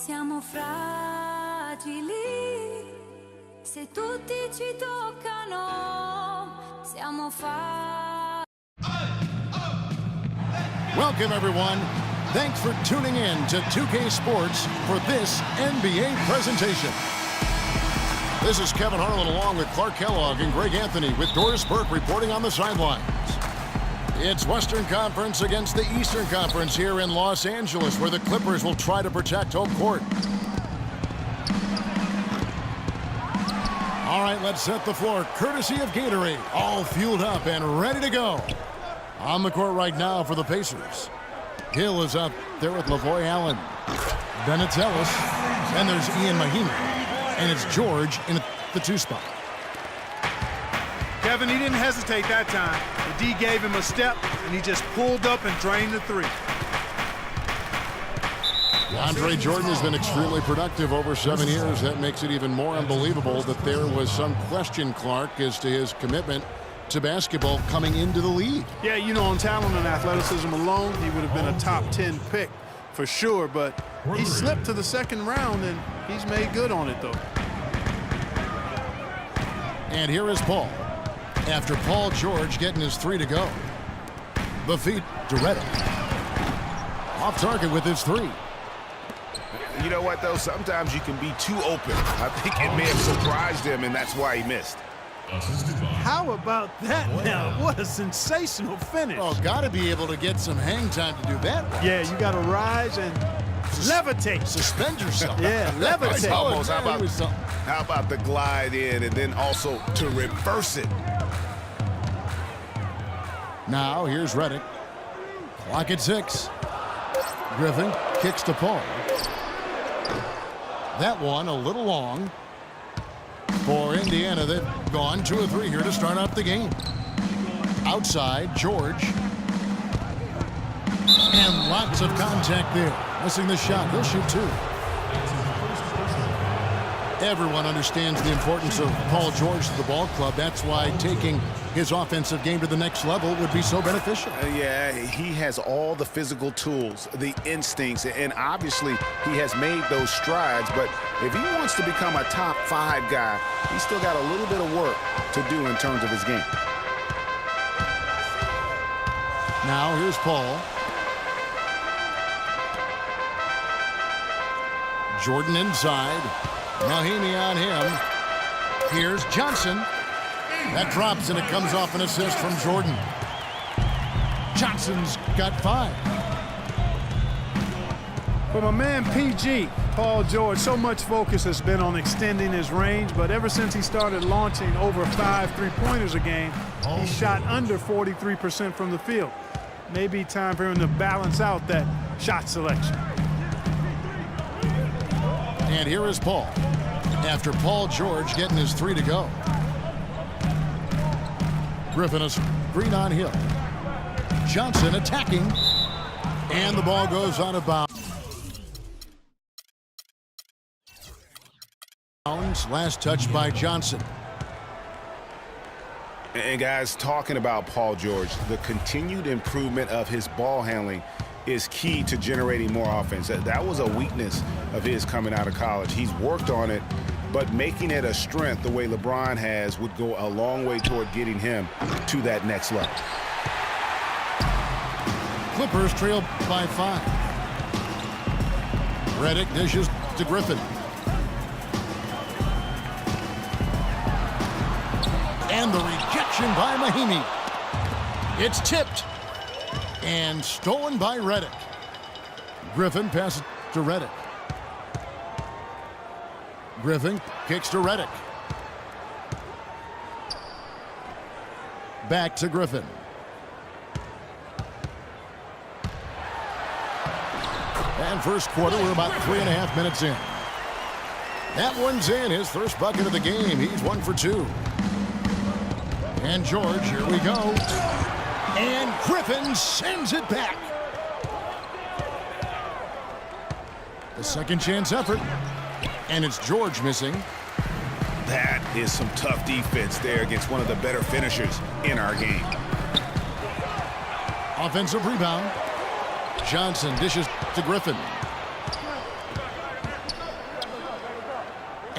Siamo fragili, se tutti ci toccano, siamo Welcome, everyone. Thanks for tuning in to 2K Sports for this NBA presentation. This is Kevin Harlan along with Clark Kellogg and Greg Anthony with Doris Burke reporting on the sidelines. It's Western Conference against the Eastern Conference here in Los Angeles, where the Clippers will try to protect home court. All right, let's set the floor courtesy of Gatorade, all fueled up and ready to go. On the court right now for the Pacers. Hill is up there with Lavoy Allen. Bennett Ellis. And there's Ian Mahinmi. And it's George in the 2 spot. Kevin, he didn't hesitate that time. The D gave him a step, and he just pulled up and drained the 3. DeAndre Jordan has been extremely productive over 7 years. That makes it even more unbelievable that there was some question, Clark, as to his commitment to basketball coming into the league. Yeah, you know, on talent and athleticism alone, he would have been a top 10 pick for sure, but he slipped to the 2nd round, and he's made good on it, though. And here is Paul. After Paul George getting his 3 to go. The feed to Redick. Off target with his 3. You know what, though? Sometimes you can be too open. I think it may have surprised him, and that's why he missed. How about that now? What a sensational finish. Oh, got to be able to get some hang time to do that. Yeah, you got to rise and levitate. Suspend yourself. Yeah, levitate. Almost. How about the glide in and then also to reverse it? Now, here's Redick. Clock at 6. Griffin kicks to Paul. That one a little long. For Indiana, they've gone 2 of 3 here to start up the game. Outside, George. And lots of contact there. Missing the shot. He'll shoot 2. Everyone understands the importance of Paul George to the ball club. That's why taking his offensive game to the next level would be so beneficial. Yeah, he has all the physical tools, the instincts, and obviously he has made those strides. But if he wants to become a top 5 guy, he's still got a little bit of work to do in terms of his game. Now here's Paul. Jordan inside. Mahinmi on him. Here's Johnson. That drops, and it comes off an assist from Jordan. Johnson's got 5. For my man PG, Paul George, so much focus has been on extending his range, but ever since he started launching over 5 3-pointers a game, he shot under 43% from the field. Maybe time for him to balance out that shot selection. And here is Paul. After Paul George getting his 3 to go. Griffin a screen on Hill. Johnson attacking. And the ball goes out of bounds. Last touch by Johnson. And guys, talking about Paul George, the continued improvement of his ball handling is key to generating more offense. That was a weakness of his coming out of college. He's worked on it, but making it a strength the way LeBron has would go a long way toward getting him to that next level. Clippers trail by 5. Redick dishes to Griffin. And the rejection by Mahinmi. It's tipped. And stolen by Redick. Griffin passes to Redick. Griffin kicks to Redick. Back to Griffin. And first quarter, we're about 3.5 minutes in. That one's in, his first bucket of the game. He's 1 for 2. And George, here we go. And Griffin sends it back. The second chance effort. And it's George missing. That is some tough defense there against one of the better finishers in our game. Offensive rebound. Johnson dishes to Griffin.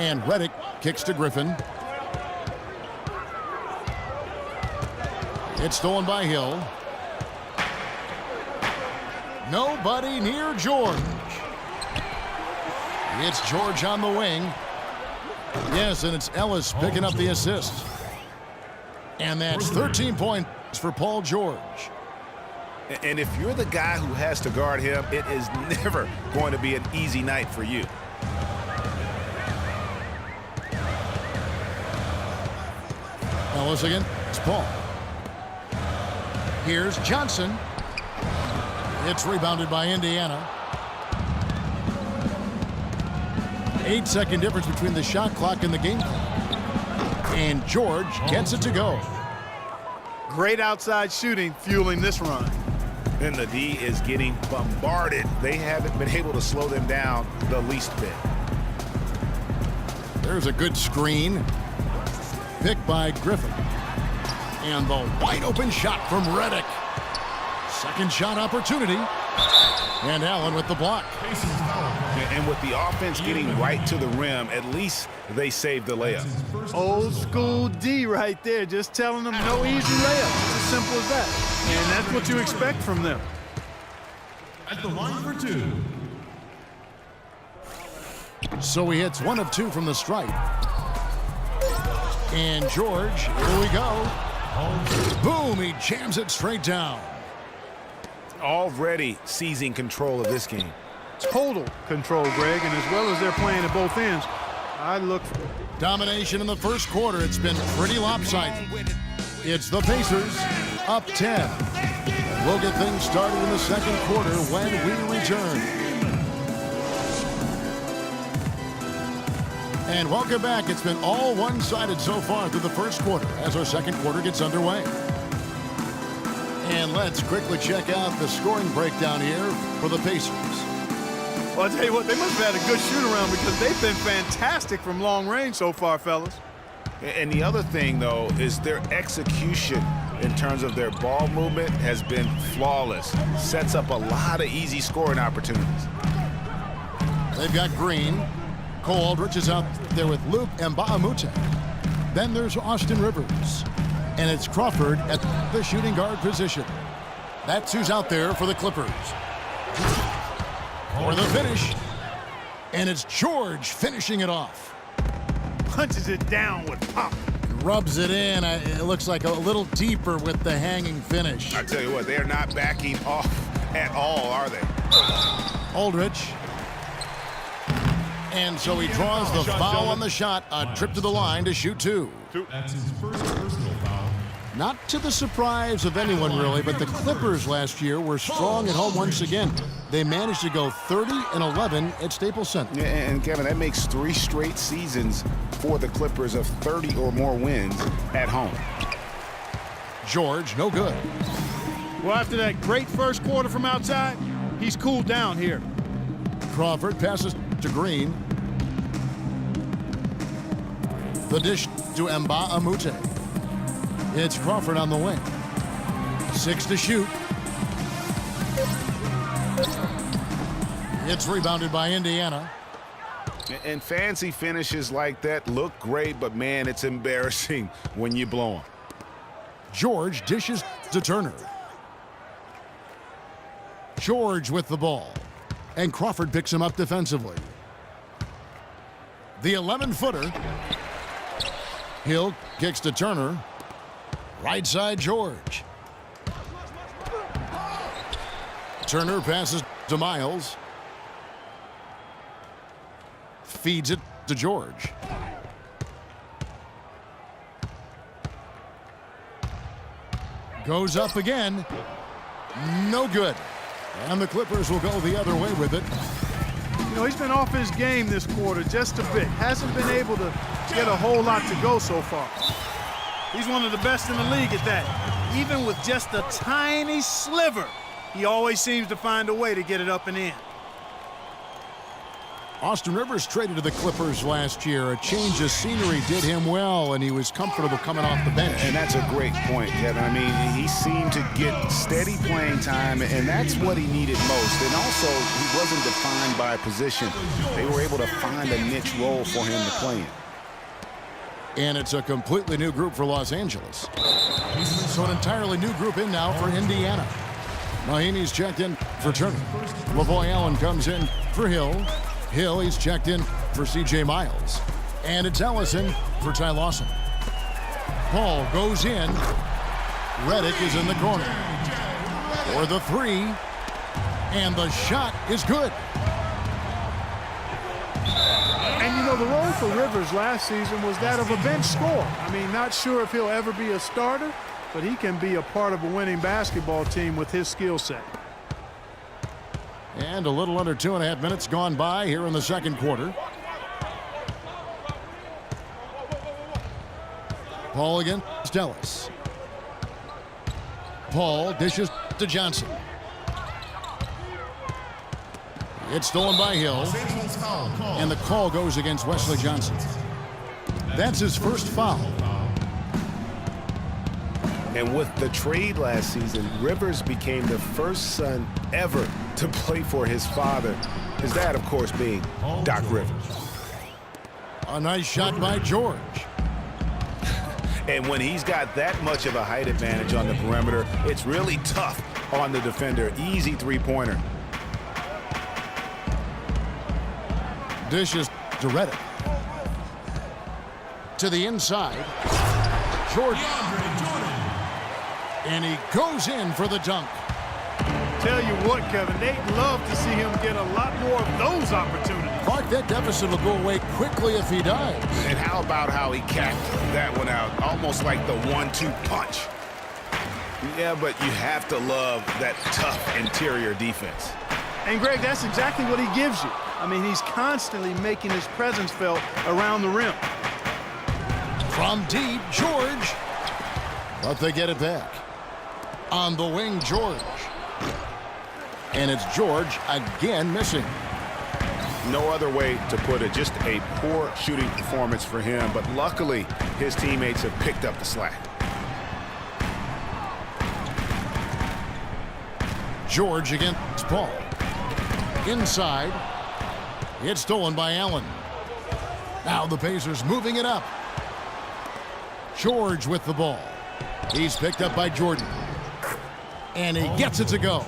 And Redick kicks to Griffin. It's stolen by Hill. Nobody near George. It's George on the wing. Yes, and it's Ellis picking up the assist. And that's 13 points for Paul George. And if you're the guy who has to guard him, it is never going to be an easy night for you. Ellis again. It's Paul. Here's Johnson. It's rebounded by Indiana. 8-second difference between the shot clock and the game clock. And George gets it to go. Great outside shooting fueling this run. And the D is getting bombarded. They haven't been able to slow them down the least bit. There's a good screen. Picked by Griffin. And the wide open shot from Redick. Second shot opportunity. And Allen with the block. And with the offense getting right to the rim, at least they saved the layup. Old school D right there, just telling them no easy layup. It's as simple as that. And that's what you expect from them. At the line for two. So he hits 1 of 2 from the stripe. And George, here we go. Boom, he jams it straight down. Already seizing control of this game. Total control, Greg, and as well as they're playing at both ends, I look for Domination in the first quarter. It's been pretty lopsided. It's the Pacers up 10. We'll get things started in the second quarter when we return. And welcome back. It's been all one-sided so far through the first quarter as our second quarter gets underway. And let's quickly check out the scoring breakdown here for the Pacers. Well, I'll tell you what, they must have had a good shoot-around because they've been fantastic from long range so far, fellas. And the other thing, though, is their execution in terms of their ball movement has been flawless. Sets up a lot of easy scoring opportunities. They've got Green. Cole Aldrich is out there with Luke Mbah-a-Moute. Then there's Austin Rivers. And it's Crawford at the shooting guard position. That's who's out there for the Clippers. For the finish. And it's George finishing it off. Punches it down with pop. Rubs it in. It looks like a little deeper with the hanging finish. I tell you what, they are not backing off at all, are they? Aldrich. And so he draws the foul on the shot. A trip to the line to shoot 2. That's his first personal foul. Not to the surprise of anyone, really, but the Clippers last year were strong at home once again. They managed to go 30-11 at Staples Center. Yeah, and Kevin, that makes 3 straight seasons for the Clippers of 30 or more wins at home. George, no good. Well, after that great first quarter from outside, he's cooled down here. Crawford passes to Green. The dish to Mbah-a-Moute. It's Crawford on the wing. 6 to shoot. It's rebounded by Indiana. And fancy finishes like that look great, but man, it's embarrassing when you blow them. George dishes to Turner. George with the ball. And Crawford picks him up defensively. The 11-footer. Hill kicks to Turner. Right side, George. Turner passes to Miles. Feeds it to George. Goes up again. No good. And the Clippers will go the other way with it. You know, he's been off his game this quarter just a bit. Hasn't been able to get a whole lot to go so far. He's one of the best in the league at that. Even with just a tiny sliver, he always seems to find a way to get it up and in. Austin Rivers traded to the Clippers last year. A change of scenery did him well, and he was comfortable coming off the bench. And that's a great point, Kevin. I mean, he seemed to get steady playing time, and that's what he needed most. And also, he wasn't defined by a position. They were able to find a niche role for him to play in. And it's a completely new group for Los Angeles. So an entirely new group in now for Indiana. Mahinmi's checked in for Turner. Lavoy Allen comes in for Hill. Hill, he's checked in for C.J. Miles. And it's Ellison for Ty Lawson. Paul goes in. Redick is in the corner for the three. And the shot is good. And, you know, the role for Rivers last season was that of a bench scorer. I mean, not sure if he'll ever be a starter, but he can be a part of a winning basketball team with his skill set. And a little under 2.5 minutes gone by here in the second quarter. Paul against Ellis. Paul dishes to Johnson. It's stolen by Hill. And the call goes against Wesley Johnson. That's his first foul. And with the trade last season, Rivers became the first son ever to play for his father. His dad, of course, being Doc Rivers. A nice shot by George. And when he's got that much of a height advantage on the perimeter, it's really tough on the defender. Easy three-pointer. Dishes to Redick. To the inside. Jordan. And he goes in for the dunk. Tell you what, Kevin, they'd love to see him get a lot more of those opportunities. Clark, that deficit will go away quickly if he does. And how about how he capped that one out? Almost like the 1-2 punch. Yeah, but you have to love that tough interior defense. And, Greg, that's exactly what he gives you. I mean, he's constantly making his presence felt around the rim. From deep, George. But they get it back. On the wing, George. And it's George again missing. No other way to put it. Just a poor shooting performance for him. But luckily, his teammates have picked up the slack. George against Paul. Inside. It's stolen by Allen. Now the Pacers moving it up. George with the ball. He's picked up by Jordan. And he gets it to go.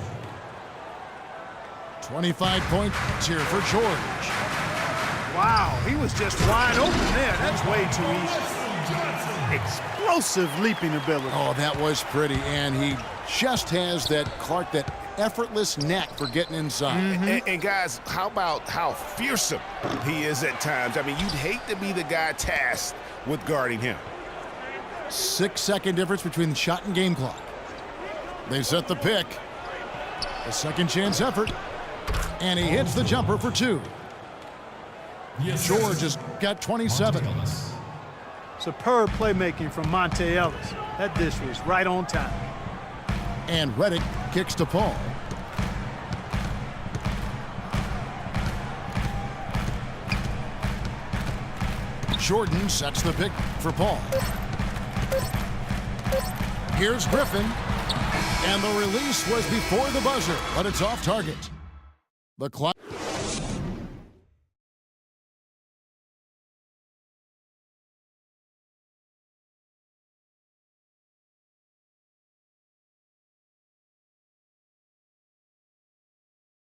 25 points here for George. Wow, he was just wide open there. That's way too easy. Explosive leaping ability. Oh, that was pretty. And he just has that, Clark, that effortless knack for getting inside. And guys, how about how fearsome he is at times? I mean, you'd hate to be the guy tasked with guarding him. 6-second difference between the shot and game clock. They set the pick. A second chance effort. And he hits the jumper for two. George has got 27. Superb playmaking from Monte Ellis. That dish was right on time. And Redick kicks to Paul. Jordan sets the pick for Paul. Here's Griffin. And the release was before the buzzer, but it's off target. The clock